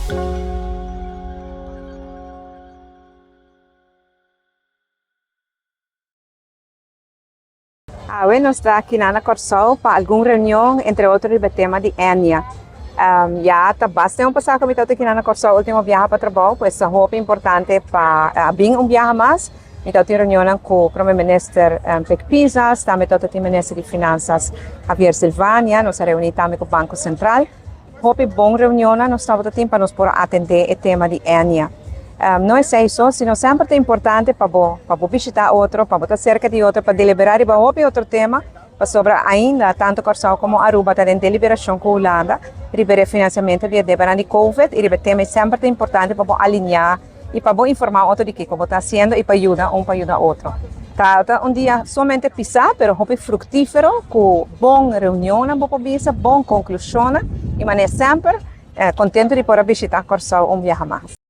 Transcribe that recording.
Hoy nos está aquí Nana Corsol para alguna reunión, entre otros, el tema de Enya. Ya está bastante pasado que me toca aquí Nana Corsol, último viaje para trabajo, pues es muy importante para bien un viaje más. Me toca reunión con el primer ministro Pek Pisa, también toca el ministro de Finanzas Javier Silvania, nos reunimos también con el Banco Central. Hope buona reunione, non stavo tempo per nos attendere il tema di Enya. Não é só isso, sino sempre é importante para visitar outro, para estar cerca de outro, para deliberar e para outro tema, para sobre ainda tanto Corsão como Aruba está em deliberação com a Holanda, para o financiamento de debate de Covid, e o tema é sempre importante para alinhar e para informar outro de que como está sendo e para ajudar um para ajudar outro. Tá um dia somente pisar, pero hope fructífero, com boa reunião, boa conclusão, e mas sempre contente de poder visitar Corsão viaje mais.